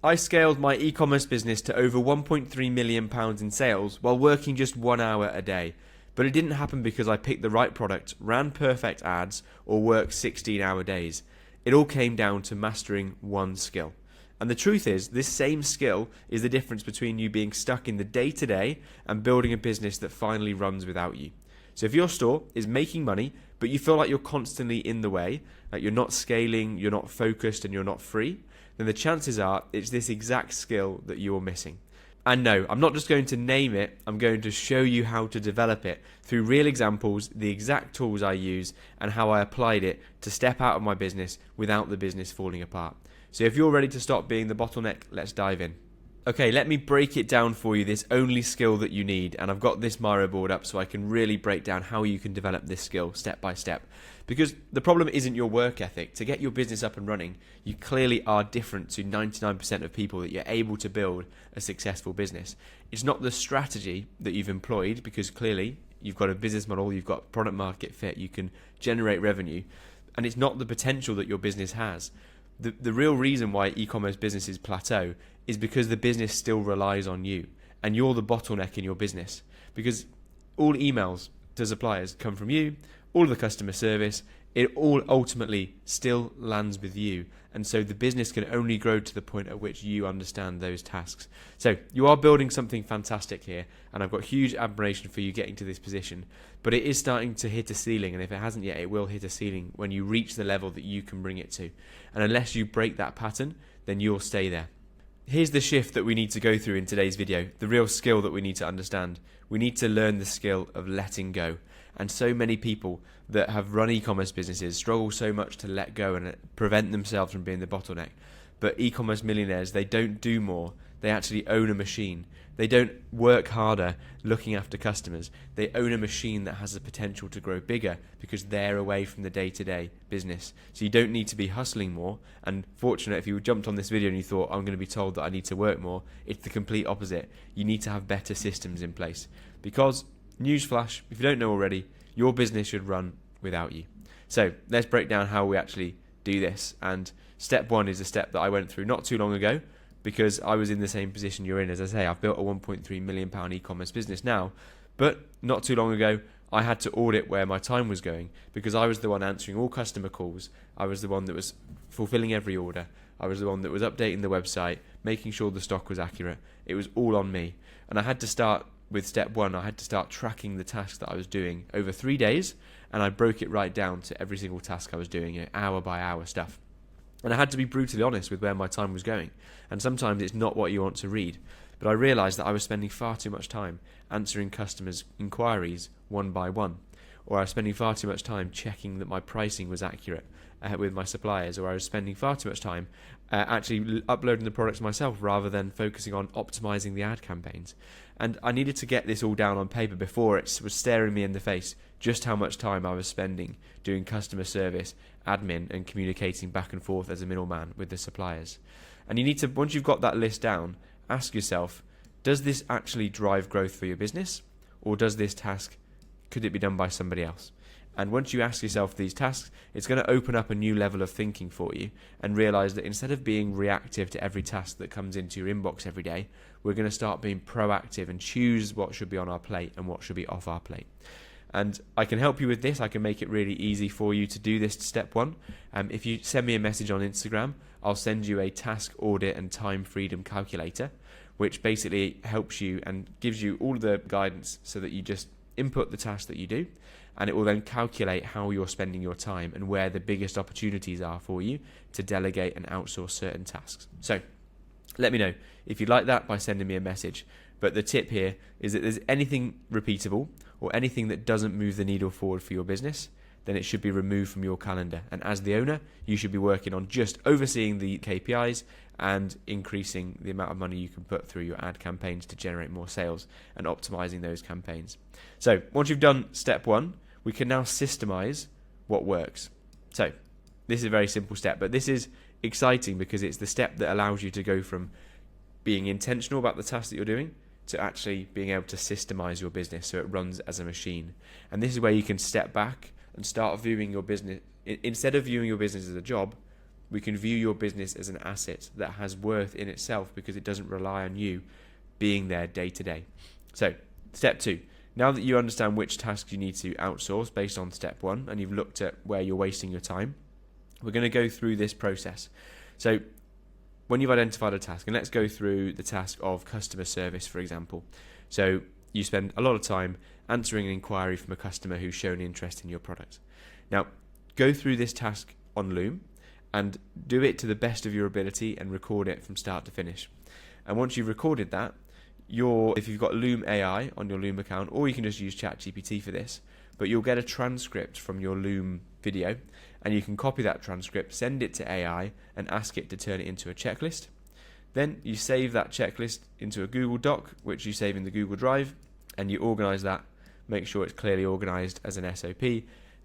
I scaled my e-commerce business to over £1.3 million in sales while working just 1 hour a day. But it didn't happen because I picked the right product, ran perfect ads, or worked 16-hour days. It all came down to mastering one skill. And the truth is, this same skill is the difference between you being stuck in the day-to-day and building a business that finally runs without you. So if your store is making money, but you feel like you're constantly in the way, like you're not scaling, you're not focused, and you're not free, then the chances are it's this exact skill that you're missing. And no, I'm not just going to name it, I'm going to show you how to develop it through real examples, the exact tools I use, and how I applied it to step out of my business without the business falling apart. So if you're ready to stop being the bottleneck, let's dive in. Okay, let me break it down for you, this only skill that you need, and I've got this Miro board up so I can really break down how you can develop this skill step by step. Because the problem isn't your work ethic. To get your business up and running, you clearly are different to 99% of people that you're able to build a successful business. It's not the strategy that you've employed, because clearly you've got a business model, you've got product market fit, you can generate revenue, and it's not the potential that your business has. The real reason why e-commerce businesses plateau is because the business still relies on you, and you're the bottleneck in your business, because all emails to suppliers come from you, all of the customer service, it all ultimately still lands with you, and so the business can only grow to the point at which you understand those tasks. So you are building something fantastic here, and I've got huge admiration for you getting to this position, but it is starting to hit a ceiling, and if it hasn't yet, it will hit a ceiling when you reach the level that you can bring it to, and unless you break that pattern, then you'll stay there. Here's the shift that we need to go through in today's video, the real skill that we need to understand. We need to learn the skill of letting go. And so many people that have run e-commerce businesses struggle so much to let go and prevent themselves from being the bottleneck. But e-commerce millionaires, they don't do more. They actually own a machine. They don't work harder looking after customers. They own a machine that has the potential to grow bigger because they're away from the day-to-day business. So you don't need to be hustling more. And fortunate, if you jumped on this video and you thought, I'm going to be told that I need to work more, it's the complete opposite. You need to have better systems in place. Because, newsflash, if you don't know already, your business should run without you. So let's break down how we actually do this. And step one is a step that I went through not too long ago, because I was in the same position you're in. As I say, I've built a £1.3 million e-commerce business now, but not too long ago, I had to audit where my time was going, because I was the one answering all customer calls. I was the one that was fulfilling every order. I was the one that was updating the website, making sure the stock was accurate. It was all on me. And I had to start with step one. I had to start tracking the tasks that I was doing over 3 days, and I broke it right down to every single task I was doing, hour by hour stuff. And I had to be brutally honest with where my time was going. And sometimes it's not what you want to read. But I realised that I was spending far too much time answering customers' inquiries one by one. Or I was spending far too much time checking that my pricing was accurate with my suppliers. Or I was spending far too much time actually uploading the products myself rather than focusing on optimising the ad campaigns. And I needed to get this all down on paper before it was staring me in the face just how much time I was spending doing customer service, admin, and communicating back and forth as a middleman with the suppliers. And you need to, once you've got that list down, ask yourself, does this actually drive growth for your business? Or does this task, could it be done by somebody else? And once you ask yourself these tasks, it's going to open up a new level of thinking for you and realize that instead of being reactive to every task that comes into your inbox every day, we're going to start being proactive and choose what should be on our plate and what should be off our plate. And I can help you with this. I can make it really easy for you to do this step one. If you send me a message on Instagram, I'll send you a task audit and time freedom calculator, which basically helps you and gives you all the guidance so that you just input the task that you do, and it will then calculate how you're spending your time and where the biggest opportunities are for you to delegate and outsource certain tasks. So let me know if you'd like that by sending me a message. But the tip here is that there's anything repeatable or anything that doesn't move the needle forward for your business, then it should be removed from your calendar. And as the owner, you should be working on just overseeing the KPIs and increasing the amount of money you can put through your ad campaigns to generate more sales and optimizing those campaigns. So once you've done step one, we can now systemize what works. So this is a very simple step, but this is exciting because it's the step that allows you to go from being intentional about the task that you're doing to actually being able to systemize your business so it runs as a machine. And this is where you can step back and start viewing your business, instead of viewing your business as a job, we can view your business as an asset that has worth in itself because it doesn't rely on you being there day to day. So, step 2. Now that you understand which tasks you need to outsource based on step 1, and you've looked at where you're wasting your time, we're going to go through this process. So, when you've identified a task, and let's go through the task of customer service, for example. So, you spend a lot of time answering an inquiry from a customer who's shown interest in your product. Now, go through this task on Loom and do it to the best of your ability and record it from start to finish. And once you've recorded that, if you've got Loom AI on your Loom account, or you can just use ChatGPT for this, but you'll get a transcript from your Loom video, and you can copy that transcript, send it to AI, and ask it to turn it into a checklist. Then you save that checklist into a Google Doc, which you save in the Google Drive, and you organize that, make sure it's clearly organized as an SOP,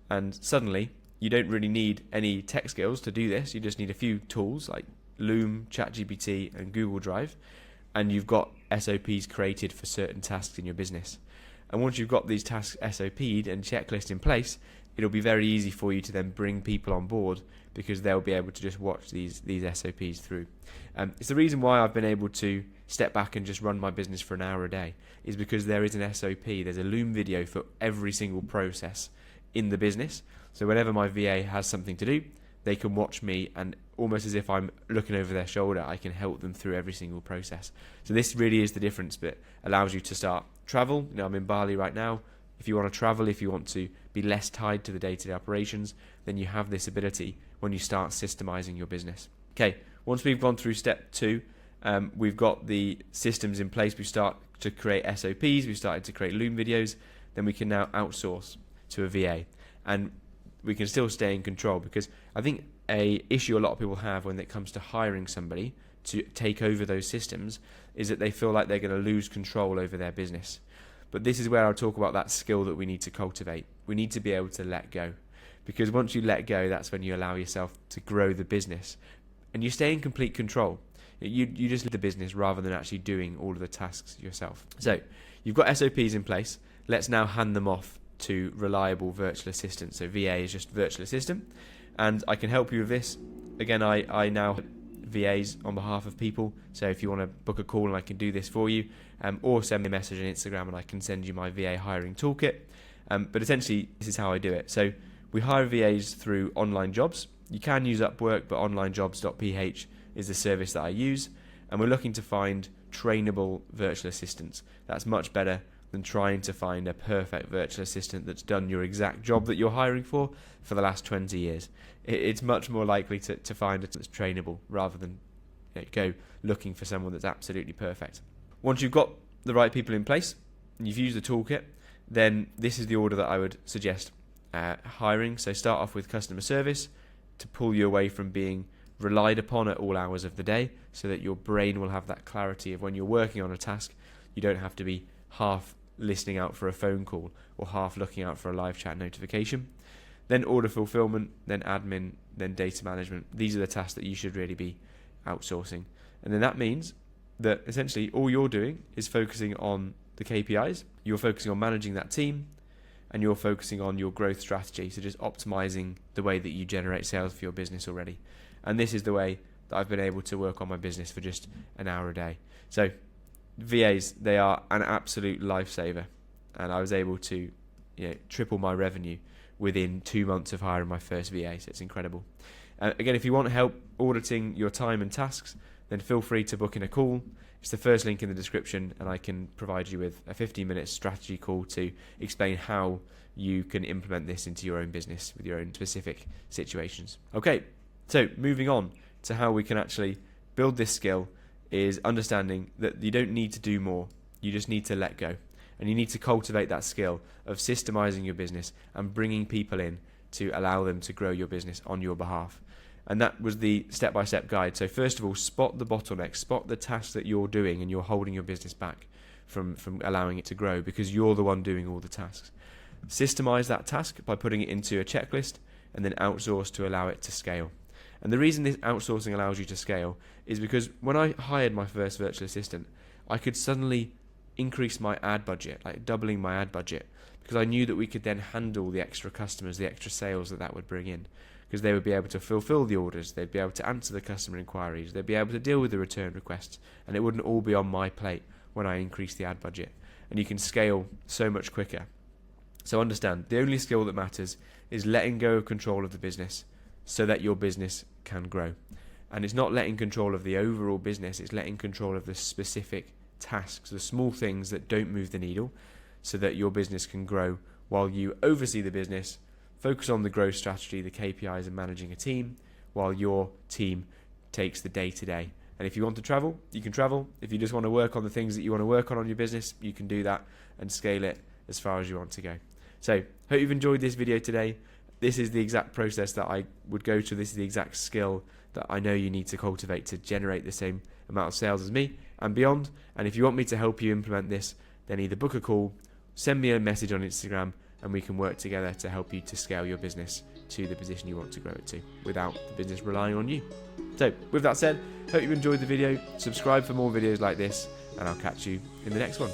and suddenly you don't really need any tech skills to do this. You just need a few tools like Loom, ChatGPT, and Google Drive, and you've got SOPs created for certain tasks in your business. And once you've got these tasks SOP'd and checklist in place, it'll be very easy for you to then bring people on board because they'll be able to just watch these SOPs through. It's the reason why I've been able to step back and just run my business for an hour a day, is because there is an SOP. There's a Loom video for every single process in the business. So whenever my VA has something to do, they can watch me, and almost as if I'm looking over their shoulder, I can help them through every single process. So this really is the difference, but allows you to start travel. I'm in Bali right now. If you want to travel, if you want to be less tied to the day-to-day operations, then you have this ability when you start systemizing your business. Okay, once we've gone through step 2, we've got the systems in place. We start to create SOPs. We've started to create Loom videos. Then we can now outsource to a VA, and we can still stay in control, because I think a issue a lot of people have when it comes to hiring somebody to take over those systems is that they feel like they're going to lose control over their business. But this is where I'll talk about that skill that we need to cultivate. We need to be able to let go, because once you let go, that's when you allow yourself to grow the business, and you stay in complete control. You just lead the business rather than actually doing all of the tasks yourself. So you've got SOPs in place. Let's now hand them off to reliable virtual assistants. So VA is just virtual assistant, and I can help you with this. Again, I now have VAs on behalf of people, so if you want to book a call and I can do this for you, or send me a message on Instagram and I can send you my VA hiring toolkit. But essentially this is how I do it. So we hire VAs through online jobs. You can use Upwork, but onlinejobs.ph is the service that I use, and we're looking to find trainable virtual assistants. That's much better than trying to find a perfect virtual assistant that's done your exact job that you're hiring for the last 20 years. It's much more likely to find it that's trainable rather than go looking for someone that's absolutely perfect. Once you've got the right people in place and you've used the toolkit, then this is the order that I would suggest hiring. So start off with customer service to pull you away from being relied upon at all hours of the day, so that your brain will have that clarity of when you're working on a task, you don't have to be half listening out for a phone call or half looking out for a live chat notification. Then order fulfillment, then admin, then data management. These are the tasks that you should really be outsourcing. And then that means that essentially all you're doing is focusing on the KPIs, you're focusing on managing that team, and you're focusing on your growth strategy. So just optimizing the way that you generate sales for your business already. And this is the way that I've been able to work on my business for just an hour a day. So VAs, they are an absolute lifesaver, and I was able to triple my revenue within 2 months of hiring my first VA, so it's incredible. Again, if you want help auditing your time and tasks, then feel free to book in a call. It's the first link in the description, and I can provide you with a 15-minute strategy call to explain how you can implement this into your own business with your own specific situations. Okay, so moving on to how we can actually build this skill is understanding that you don't need to do more, you just need to let go. And you need to cultivate that skill of systemizing your business and bringing people in to allow them to grow your business on your behalf. And that was the step-by-step guide. So first of all, spot the bottlenecks, spot the tasks that you're doing and you're holding your business back from allowing it to grow, because you're the one doing all the tasks. Systemize that task by putting it into a checklist, and then outsource to allow it to scale. And the reason this outsourcing allows you to scale is because when I hired my first virtual assistant, I could suddenly increase my ad budget, like doubling my ad budget, because I knew that we could then handle the extra customers, the extra sales that would bring in. because they would be able to fulfill the orders, they'd be able to answer the customer inquiries, they'd be able to deal with the return requests, and it wouldn't all be on my plate when I increase the ad budget. And you can scale so much quicker. So understand, the only skill that matters is letting go of control of the business so that your business can grow. And it's not letting control of the overall business, it's letting control of the specific tasks, the small things that don't move the needle, so that your business can grow while you oversee the business, focus on the growth strategy, the KPIs, and managing a team, while your team takes the day-to-day. And if you want to travel, you can travel. If you just want to work on the things that you want to work on your business, you can do that and scale it as far as you want to go. So, hope you've enjoyed this video today. This is the exact process that I would go to. This is the exact skill that I know you need to cultivate to generate the same amount of sales as me and beyond. And if you want me to help you implement this, then either book a call, send me a message on Instagram, and we can work together to help you to scale your business to the position you want to grow it to without the business relying on you. So, with that said, hope you enjoyed the video. Subscribe for more videos like this, and I'll catch you in the next one.